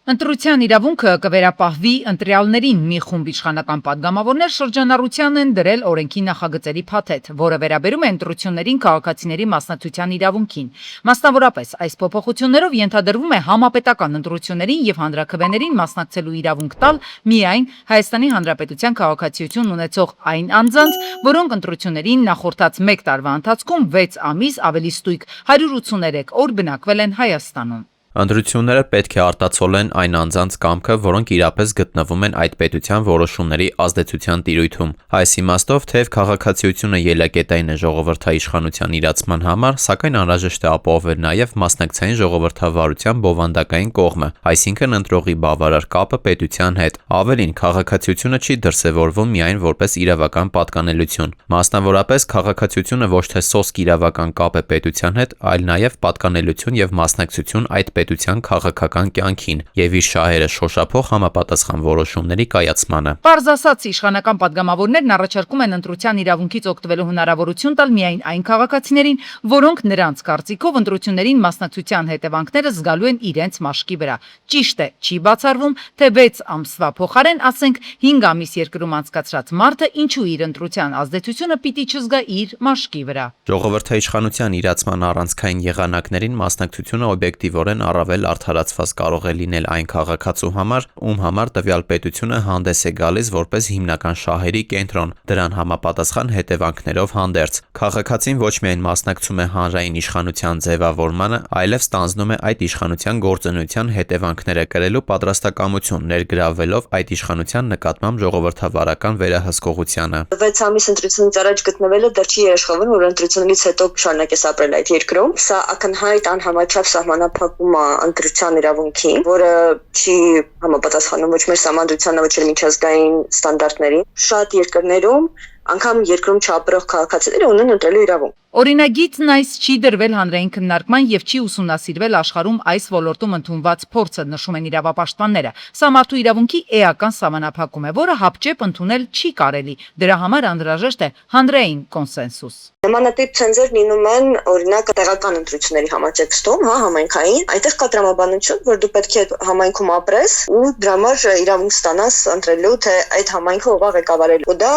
Ընտրության իրավունքը կվերապահվի ընտրյալներին մի խումբ իշխանական պատգամավորներ շրջանառության են դրել օրենքի նախագծերի փաթեթ, որը վերաբերում է ընտրություններին քաղաքացիների մասնակցության իրավունքին։ Մասնավորապես, այս փոփոխություններով ենթադրվում է համապետական ընտրություններին եւ հանրաքվեներին մասնակցելու իրավունք տալ միայն Հայաստանի Հանրապետության քաղաքացիություն ունեցող այն անձանց, որոնք ընտրություններին նախորդած 1 տարվա ընթացքում 6 ամիս ավելի ստույգ 183 օր բնակվել են Հայաստանում։ Ընտրությունները պետք է արտացոլեն այն անձանց կամքը, որոնք իրապես գտնվում են այդ պետության որոշումների ազդեցության տիրույթում։ Այս իմաստով, թեև քաղաքացիությունը ելակետային է ժողովրդաիշխանության իրացման համար, սակայն անհրաժեշտ է ապահովել նաև մասնակցային ժողովրդավարության բովանդակային կողմը, այսինքն ընտրողի բավարար կապը պետության հետ։ Ավելին, քաղաքացիությունը չի դրսևորվում միայն որպես իրավական պատկանելություն։ Մասնավորապես, քաղաքացիությունը ոչ թե սոսկ իրավական կապ է պետության հետ, այլ նաև պատկանելություն եւ մասնակցություն այդ պետության քաղաքական կյանքին եւ իր շահերը շոշափող համապատասխան որոշումների կայացմանը։ Պարզ ասած, իշխանական պատգամավորներն առաջարկում են ընտրության իրավունքից օգտվելու հնարավորություն տալ միայն այն քաղաքացիներին, որոնք նրանց կարծիքով ընտրություններին մասնակցության հետևանքները զգալու են իրենց մաշկի վրա։ Ճիշտ է, չի բացառվում, թե 6 ամսվա փոխարեն, ասենք 5 ամիս երկրում անցկացրած մարդը ինչու իր ընտրության ազդեցությունը պիտի չզգա իր մաշկի վրա։ Ժողովրդաիշխանության իրացման առանցքային եղանակներին մասնակցությունը օբյեկտիվորեն առավել արդարացված կարող է լինել այն քաղաքացու համար, ում համար տվյալ պետությունը հանդես է գալիս որպես հիմնական շահերի կենտրոն, դրան համապատասխան հետևանքներով հանդերձ։ Քաղաքացին ոչ միայն մասնակցում է հանրային իշխանության ձևավորմանը, այլև ստանձնում է այդ իշխանության գործունեության հետևանքները կրելու պատրաստակամություն, ներգրավվելով այդ իշխանության նկատմամբ ժողովրդավարական վերահսկողությանը։ 6 ամիս ընտրությունից առաջ գտնվելը դեռ չի երաշխավորում, որ ընտրությունից հետո շարունակես ապրել այդ երկրում։ Սա ակնհայտ անհամաչափ սահմանափակում է ընտրության իրավունքին, որը չի համապատասխանում ոչ մեր սահմանադրությանը, ոչ էլ միջազգային ստանդարտներին։ Շատ երկրներում անգամ երկրում չապրող քաղաքացիները ունեն ընտրելու իրավունք։ Օրինագիծն այս չի դրվել հանրային քննարկման եւ չի ուսումնասիրվել աշխարհում այս ոլորտում ընդունված փորձը, նշում են իրավապաշտպանները։ Սա մարդու իրավունքի էական սահմանափակում է, որը հապճեպ ընդունել չի կարելի։ Դրա համար անհրաժեշտ է հանրային կոնսենսուս։ Նմանատիպ ցենզեր լինում են, օրինակ, տեղական ընտրությունների համատեքստում, համայնքային, այնտեղ կա տրամաբանություն, որ դու պետք է համայնքում ապրես ու դրա համար իրավունք ստանաս ընտրելու, թե այդ համայնքը ով է ղեկավարելու։ Ու դա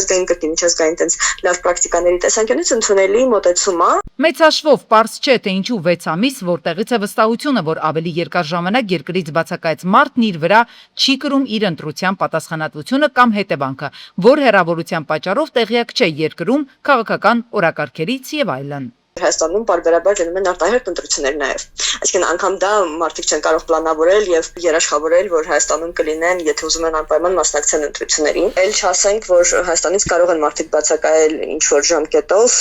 միջազգային կրկին միջազգային տենց լավ պրակտիկաների տեսանկյունից ընդունելի մոտեցում է։ Մեծ հաշվով պարզ չէ, թե ինչու 6 ամիս, որտեղից է վստահությունը, որ ավելի երկար ժամանակ երկրից բացակայած մարդն իր վրա չի կրում իր ընտրության պատասխանատվությունը կամ հետևանքը, որ հեռավորության պատճառով տեղյակ չէ երկրում քաղաքական օրակարգերից եւ այլն։ Հայաստանում բարբերաբար լինում են արտահերթ ընտրություններ նաև։ Այսինքն անգամ դա մարդիկ չեն կարող պլանավորել եւ երաշխավորել, որ Հայաստանում կլինեն, եթե ուզում են անպայման մասնակցեն ընտրություններին։ Էլ չասենք, որ Հայաստանից կարող են մարդիկ բացակայել ինչ որ ժամկետով,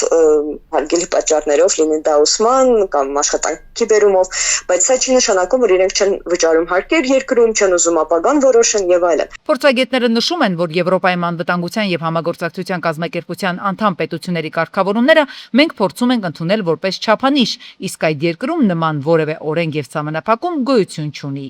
հարգելի պատճառներով, լինի դա ուսման կամ աշխատանքի բերումով, բայց սա չի նշանակում, որ իրենք չեն վճարում հարկեր երկրում, չեն ուզում ապագան որոշեն եւ այլն։ Փորձագետները նշում են, որ Եվրոպայում անվտանգության եւ համագործակցության կազմակերպության անդամ պետությունների կարգավորումները մենք փորձում ենք ընդունել որպես չափանիշ, իսկ այդ երկրում նման որևէ օրենք եւ սահմանափակում գոյություն չունի։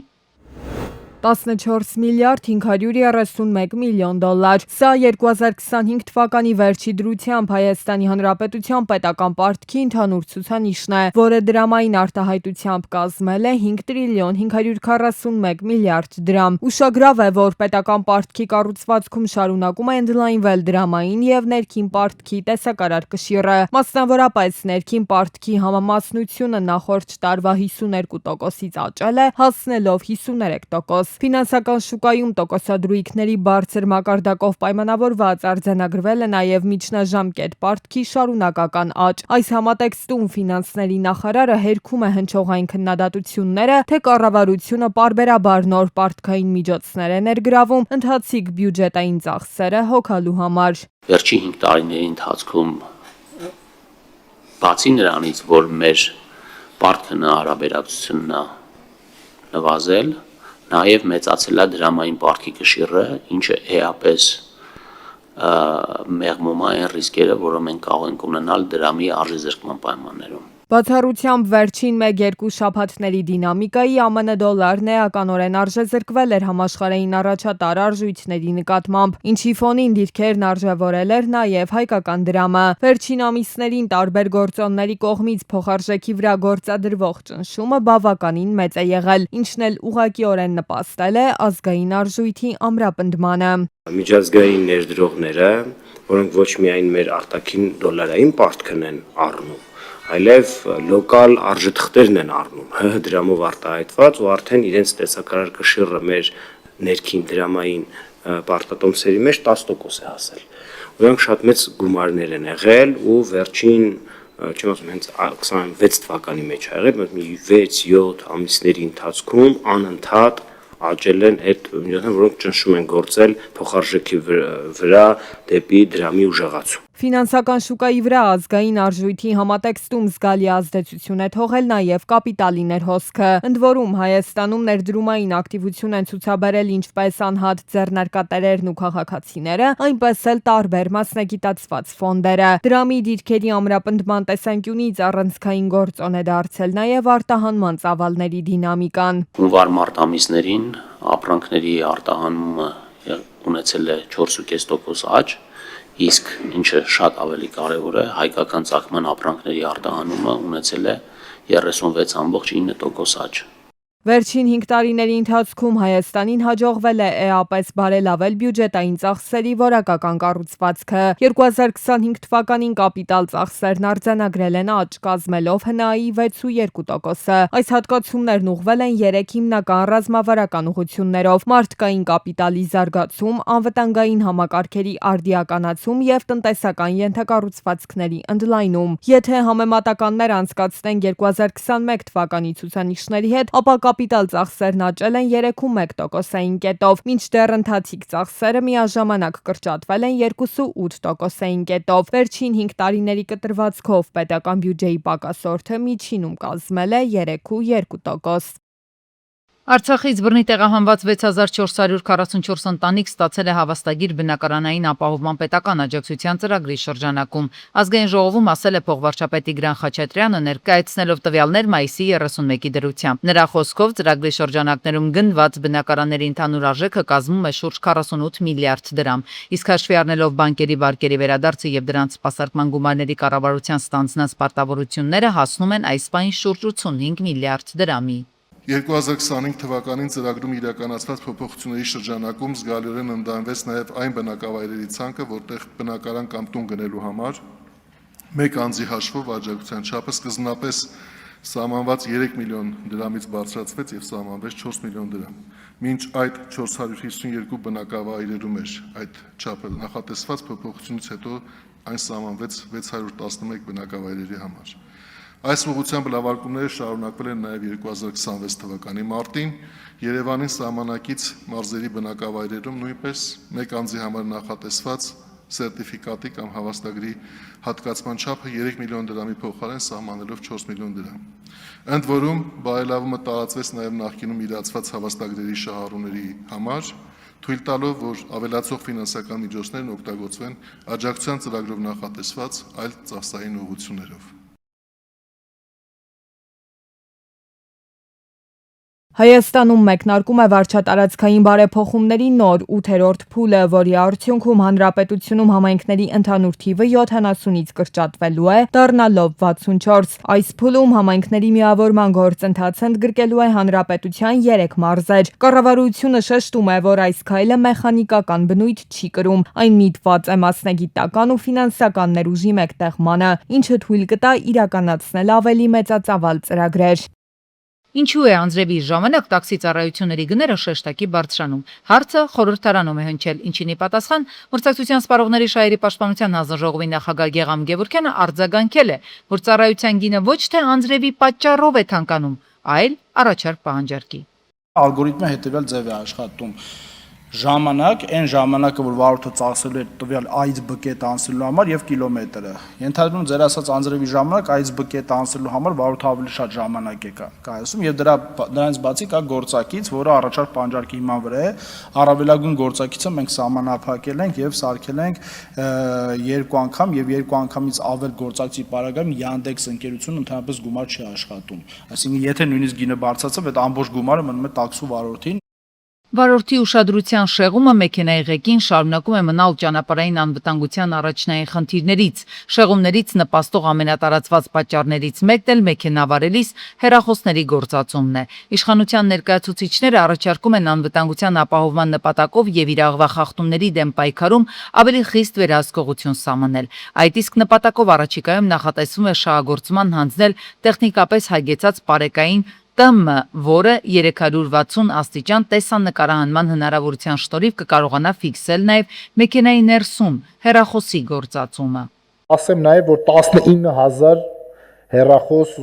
14 միլիարդ 531 միլիոն դոլար։ Սա 2025 թվականի վերջի դրությամբ Հայաստանի Հանրապետության պետական պարտքի ընդհանուր ցուցանիշն է, որը դրամային արտահայտությամբ կազմել է 5 տրիլիոն 541 միլիարդ դրամ։ Ուշագրավ է, որ պետական պարտքի կառուցվածքում շարունակում է ընդլայնվել դրամային եւ ներքին պարտքի տեսակարար կշիռը։ Մասնավորապես ներքին պարտքի համամասնությունը նախորդ տարվա 52%-ից աճել է, հասնելով 53%։ Ֆինանսական շուկայում տոկոսադրույքների բարձր մակարդակով պայմանավորված արձանագրվել է նաև միջնաժամկետ պարտքի շարունակական աճ։ Այս համատեքստում ֆինանսների նախարարը հերքում է հնչողային քննադատությունները, թե կառավարությունը պարբերաբար նոր պարտքային միջոցներ է ներգրավում ընթացիկ բյուջետային ծախսերը հոգալու համար։ Վերջի 5 տարիների ընթացքում բացի նրանից, որ մեր պարտքը հարաբերակցությունն է նվազել, նաև մեծացել է դրամային պարտքի կշիռը, ինչը էապես մեղմում է այն ռիսկերը, որը մենք կարող ենք ունենալ դրամի արժեզրկման պայմաններում։ Բացառությամբ վերջին 1-2 շաբաթների դինամիկայի ԱՄՆ դոլարն էականորեն արժեզրկվել էր համաշխարհային առաջատար արժույթների նկատմամբ, ինչի ֆոնին դիրքերն արժևորել էր նաև հայկական դրամը։ Վերջին ամիսներին տարբեր գործոնների կողմից փոխարժեքի վրա գործադրվող ճնշումը բավականին մեծ է եղել, ինչն էլ ուղղակիորեն նպաստել է ազգային արժույթի ամրապնդմանը։ Միջազգային ներդրողները, որոնք ոչ միայն մեր արտաքին դոլարային պարտքն են առնում, այլև լոկալ արժեթղթերն են առնում, ՀՀ դրամով արտահայտված ու արդեն իրենց տեսակարար կշիռը մեր ներքին դրամային պարտատոմսերի մեջ 10% է հասել։ Որոնք շատ մեծ գումարներ են եղել ու վերջին, չեմ ասում, հենց 26 թվականի մեջ ա եղել, մի 6-7 ամիսների ընթացքում անընդհատ աճել են այդ միջոցները, որոնք ճնշում են գործել փոխարժեքի վրա դեպի դրամի ուժեղացում։ Ֆինանսական շուկայի վրա ազգային արժույթի համատեքստում զգալի ազդեցություն է թողել նաև կապիտալի ներհոսքը։ Ընդ որում Հայաստանում ներդրումային ակտիվություն են ցուցաբերել ինչպես անհատ ձեռնարկատերերն ու քաղաքացիները, այնպես էլ տարբեր մասնագիտացված ֆոնդերը։ Դրամի դիրքերի ամրապնդման տեսանկյունից առանցքային գործոն է դարձել նաև արտահանման ծավալների դինամիկան։ Հունվար-մարտ ամիսներին ապրանքների արտահանումը ունեցել է 4.5% աճ, իսկ ինչը շատ ավելի կարևոր է, հայկական ծագման ապրանքների արտահանումը ունեցել է 36.9% աճ։ Վերջին 5 տարիների ընթացքում Հայաստանին հաջողվել է էապես բարելավել բյուջետային ծախսերի որակական կառուցվածքը։ 2025 թվականին կապիտալ ծախսերն արձանագրել են աճ, կազմելով ՀՆԱ-ի 6.2%-ը։ Այս հատկացումներն ուղղվել են 3 հիմնական ռազմավարական ուղղություններով՝ մարդկային կապիտալի զարգացում, անվտանգային համակարգերի արդիականացում եւ տնտեսական ենթակառուցվածքների ընդլայնում։ Եթե համեմատականներ անցկացնենք 2021 թվականի ցուցանիշների հետ, ապա կապիտալ ծախսերն աճել են 3.1%-ային կետով, մինչդեռ ընթացիկ ծախսերը միաժամանակ կրճատվել են 2.8%-ային կետով։ Վերջին 5 տարիների կտրվածքով պետական բյուջեի պակասորդը միջինում կազմել է 3.2%։ Արցախից բռնի տեղահանված 6444 ընտանիք ստացել է հավաստագիր բնակարանային ապահովման պետական աջակցության ծրագրի շրջանակում։ Ազգային ժողովում ասել է փոխվարչապետ Տիգրան Խաչատրյանը, ներկայացնելով տվյալներ մայիսի 31-ի դրությամբ։ Նրա խոսքով ծրագրի շրջանակներում գնված բնակարանների ընդհանուր արժեքը կազմում է շուրջ 48 միլիարդ դրամ, իսկ հաշվի առնելով բանկերի վարկերի վերադարձը եւ դրանց սպասարկման գումարների կառավարության ստանձնած պարտավորությունները հասնում են այս պահին շուրջ 85 միլիարդ դրամի։ 2025 թվականին ծրագրում իրականացված փոփոխությունների շրջանակում զգալիորեն ընդլայնվեց նաև այն բնակավայրերի ցանկը, որտեղ բնակարան կամ տուն գնելու համար մեկ անձի հաշվով աջակցության չափը սկզբնապես սահմանված 3 միլիոն դրամից բարձրացվեց եւ սահմանվեց 4 միլիոն դրամ։ Մինչ այդ 452 բնակավայրերում էր այդ չափը նախատեսված, փոփոխությունից հետո այն սահմանվեց 611 բնակավայրերի համար։ Այս ուղղությամբ լավարկումները շարունակվել են նաև 2026 թվականի մարտին Երևանի սահմանակից մարզերի բնակավայրերում նույնպես մեկ անձի համար նախատեսված սերտիֆիկատի կամ հավաստագրի հատկացման չափը 3 միլիոն դրամի փոխարեն սահմանելով 4 միլիոն դրամ։ Ընդ որում բարելավումը տարածվեց նաև նախկինում իրացված հավաստագրերի շահառուների համար, թույլ տալով, որ ավելացող ֆինանսական միջոցներն օգտագործվեն աջակցության ծրագրով նախատեսված այլ ծախսային ուղղություններով։ Հայաստանում մեկնարկում է վարչատարածքային բարեփոխումների նոր 8-րդ փուլը, որի արդյունքում հանրապետությունում համայնքների ընդհանուր թիվը 70-ից կրճատվելու է, դառնալով 64։ Այս փուլում համայնքների միավորման գործընթացը ընդգրկելու է հանրապետության 3 մարզեր։ Կառավարությունը շեշտում է, որ այս քայլը մեխանիկական բնույթ չի կրում, այն միտված է մասնագիտական ու ֆինանսական ներուժի մեկտեղմանը, ինչը թույլ կտա իրականացնել ավելի մեծածավալ ծրագրեր։ Ինչու է անձրևի ժամանակ տաքսի ծառայությունների գները շեշտակի բարձրանում։ Հարցը խորհրդարանում է հնչել, ինչին ի պատասխան մրցակցության սպառողների շահերի պաշտպանության հանձնաժողովի նախագահ Գեգամ Գևորգյանը արձագանքել է, որ ծառայության գինը ոչ թե անձրևի պատճառով է թանկանում, այլ առաջարկ պահանջարկի։ Ալգորիթմը հետևյալ ձև է աշխատում։ ժամանակ, այն ժամանակը, որ վարորդը ծախսելու էր տվյալ այց բկետը անցնելու համար եւ կիլոմետրը։ Ենթադրում ձեր ասած անձրևի ժամանակ այց բկետը անցնելու համար վարորդը ավելի շատ ժամանակ է կայացում եւ դրանից բացի կա գործակից, որը առաջարկ պանջարկի հիման վրա է։ Առավելագույն գործակիցը մենք սահմանափակել ենք եւ սարքել ենք 2 անգամ եւ 2 անգամից ավել գործակցի պարագայում Yandex ընկերությունը ընդհանրապես գումար չի աշխատում։ Այսինքն եթե նույնիսկ գինը բարձրացավ, այդ ամբողջ գումարը մնում է տաքսու վարորդին։ Վարորդի ուշադրության շեղումը մեքենայի ղեկին շարունակում է մնալ ճանապարհային անվտանգության առաջնային խնդիրներից։ Շեղումներից նպաստող ամենատարածված պատճառներից մեկն էլ մեքենավարելիս հեռախոսների գործածումն է։ Իշխանության ներկայացուցիչները առաջարկում են անվտանգության ապահովման նպատակով եւ իրավախ խախտումների դեմ պայքարում ավելի խիստ վերահսկողություն սահմանել։ Այդ իսկ նպատակով առաջիկայում նախատեսվում է շահագործման հանձնել տեխնիկապես հայգեցած պարեկային ՏՄ, որը 360 աստիճան տեսանկարահանման հնարավորության շնորհիվ կկարողանա ֆիքսել նաև մեքենայի ներսում հեռախոսի գործածումը։ Ասեմ նաև, որ 19000 հեռախոս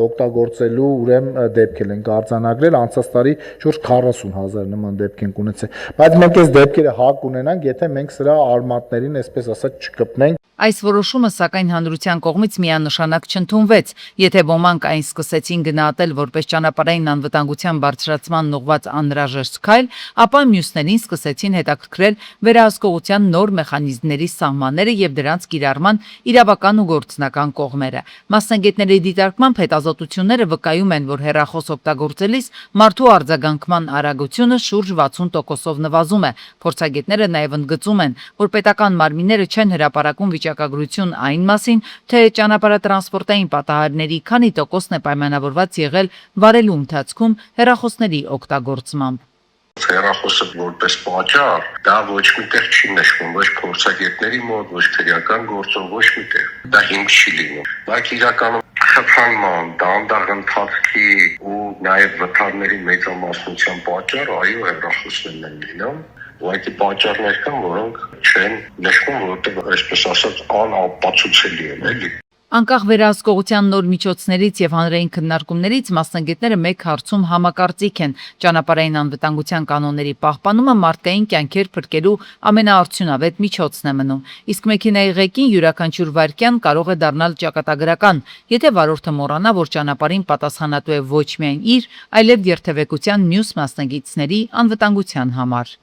օգտագործելու ուրեմն դեպքեր են արձանագրել, անցած տարի շուրջ 40000 նման դեպք են ունեցել։ Բայց մենք այս դեպքերը հակ ունենանք, եթե մենք սրա արմատներին, այսպես ասած, չկպնենք։ Այս որոշումը սակայն հանրության կողմից միանշանակ չընդունվեց, եթե ոմանք այն սկսեցին գնահատել որպես ճանապարհային անվտանգության բարձրացման ուղղված անհրաժեշտ քայլ, ապա մյուսներին սկսեցին հետաքրքրել վերահսկողության նոր մեխանիզմների սահմանները եւ դրանց կիրառման իրավական ու գործնական կողմերը։ Մասնագետների դիտարկմամբ հետազոտությունները վկայում են, որ հեռախոս օգտագործելիս մարդու արձագանքման արագությունը շուրջ 60%-ով նվազում է։ Փորձագետները նաեւ ընդգծում են, որ պետական մարմինները չեն հրապարակում վիճակագրություն այն մասին, թե ճանապարհատրանսպորտային պատահարների քանի տոկոսն է պայմանավորված եղել վարելու ընթացքում հեռախոսների օգտագործմամբ։ Հեռախոսը որպես պատճառ, դա ոչ միտեղ չի նշվում, ոչ փորձագետների մոտ, ոչ քրեական գործում, ոչ միտեղ։ Դա հիմք չի լինում։ Բայց իրականում խթանման, դանդաղ ընթացքի ու նաև վթարների մեծամասնության պատճառը այո հեռախոսներն են լինում։ Ու այդ պատճառներ կան, որոնք չեն նշվում, որովհետև այսպես ասած անապացուցելի են, էլի։ Անկախ վերահսկողության նոր միջոցներից եւ հանրային քննարկումներից մասնագետները մեկ հարցում համակարծիք են. ճանապարհային անվտանգության կանոնների պահպանումը մարդկային կյանքեր փրկելու ամենաարդյունավետ միջոցն է մնում։ Իսկ մեքենայի ղեկին յուրաքանչյուր վայրկյան կարող է դառնալ ճակատագրական, եթե վարորդը մոռանա, որ ճանապարհին պատասխանատու է ոչ միայն իր, այլև երթևեկության մյուս մասնագետների անվտանգության համար։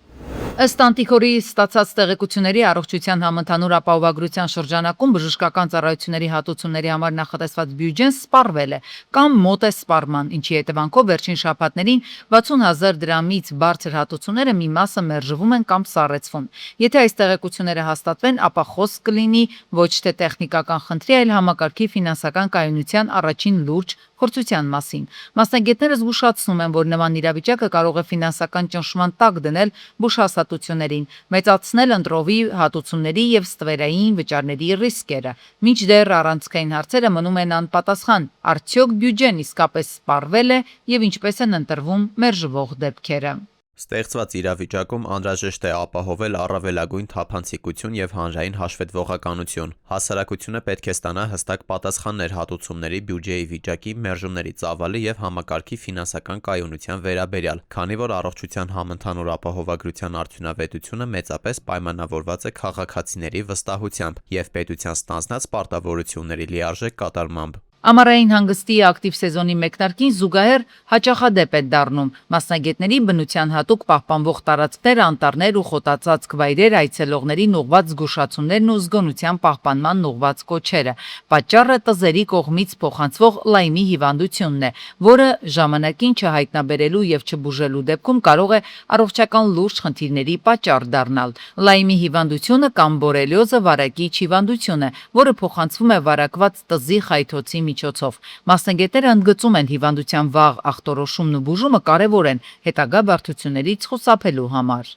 Ըստ Անտիկորի ստացած տեղեկությունների առողջության համընդհանուր ապահովագրության շրջանակում բժշկական ծառայությունների հատուցումների համար նախատեսված բյուջեն սպառվել է կամ մոտ է սպառման, ինչի հետևանքով վերջին շաբաթներին 60000 դրամից բարձր հատուցումները մի մասը մերժվում են կամ սառեցվում։ Եթե այս տեղեկությունները հաստատվեն, ապա խոսք կլինի ոչ թե տեխնիկական խնդրի, այլ համակարգի ֆինանսական կայունության առաջին լուրջ փորձության մասին։ Մասնագետները զգուշացնում են, որ նման իրավիճակը կարող է ֆինանսական ճնշման տակ դնել բուժհաստատություններին, մեծացնել ընտրովի հատուցումների եւ ստվերային վճարների ռիսկերը։ Մինչդեռ առանցքային հարցերը մնում են անպատասխան։ Արդյոք բյուջեն իսկապես սպառվել է եւ ինչպես են ընտրվում մերժվող դեպքերը։ Ստեղծված իրավիճակում անհրաժեշտ է ապահովել առավելագույն թափանցիկություն եւ հանրային հաշվետվողականություն։ Հասարակությունը պետք է ստանա հստակ պատասխաններ հատուցումների բյուջեի վիճակի, մերժումների ծավալի եւ համակարգի ֆինանսական կայունության վերաբերյալ, քանի որ առողջության համընդհանուր ապահովագրության արդյունավետությունը մեծապես պայմանավորված է քաղաքացիների վստահությամբ եւ պետության ստանձնած պարտավորությունների լիարժեք կատարմամբ։ Ամառային հանգստի ակտիվ սեզոնի մեկնարկին զուգահեռ հաճախադեպ է դառնում մասնագետների բնության հատուկ պահպանվող տարածքներ, անտառներ ու խոտածածկ վայրեր այցելողներին ուղղված զգուշացումներն ու զգոնության պահպանման ուղղված կոչերը։ Պատճառը տզերի կողմից փոխանցվող լայմի հիվանդությունն է, որը ժամանակին չհայտնաբերելու եւ չբուժելու դեպքում կարող է առողջական լուրջ խնդիրների պատճառ դառնալ։ Լայմի հիվանդությունը կամ բորելիոզը վարակիչ հիվանդություն է, որը փոխանցվում է վարակված տզի խայթոցի միջոցով։ Մասնագետները ընդգծում են հիվանդության վաղ ախտորոշումն ու բուժումը կարևոր են հետագա բարդություններից խուսափելու համար։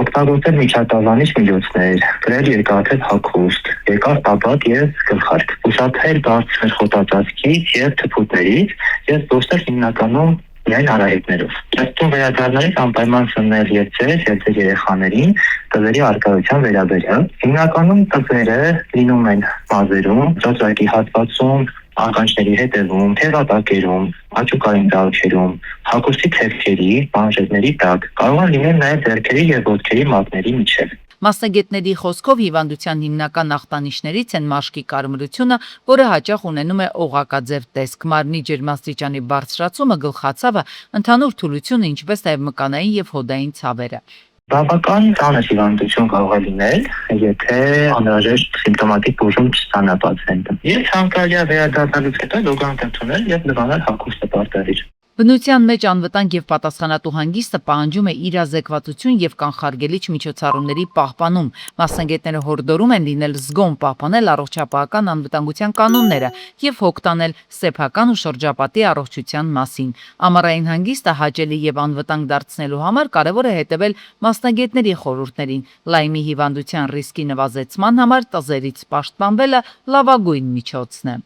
Օգտագործել միջատավանիչ միջոցներ, գրել երկաթև հագուստ, երկար տաբատ եւ գլխարկ, ուշադրել բարձր խոտածածկից եւ թփուտներից եւ դոստել հիմնականում միայն արահետներով։ Ճաշտում վերադառնալիս անպայման սննել եւ ձեզ եւ ձեր երեխաներին տվերի արկայության վերաբերյալ։ Հիմնականում տվերը լինում են մազերում, ծածկի հատվածում, ականջների հետևում, թևատակերում, աճուկային ծալքերում, հագուստի թևքերի, մանժետների տակ, կարող են լինել նաև ձեռքերի եւ ոտքերի մատների միջև։ Մասնագետների խոսքով հիվանդության հիմնական ախտանիշներից են մաշկի կարմրությունը, որը հաճախ ունենում է օղակաձև տեսք, մարմնի ջերմաստիճանի բարձրացումը, գլխացավը, ընդհանուր թուլությունը, ինչպես նաև մկանային եւ հոդային ցավերը։ Բավական ծանր հիվանդություն կարող է լինել, եթե անհրաժեշտ սիմպտոմատիկ բուժում չստանա պացիենտը։ Եվ ցանկալի է վերադառնալուց հետո լոգանտ ընդունել եւ լվանալ հագուստը պարտադիր։ Բնության մեջ անվտանգ եւ պատասխանատու հանգիստը պահանջում է իրազեկվածություն եւ կանխարգելիչ միջոցառումների պահպանում։ Մասնագետները հորդորում են լինել զգոն պահպանել առողջապահական անվտանգության կանոնները եւ հոգ տանել սեփական ու շրջապատի առողջության մասին։ Ամառային հանգիստը հաճելի եւ անվտանգ դարձնելու համար կարեւոր է հետեւել մասնագետների խորհուրդներին։ Լայմի հիվանդության ռիսկի նվազեցման համար տզերից պաշտպանվելը լավագույն միջոցն է։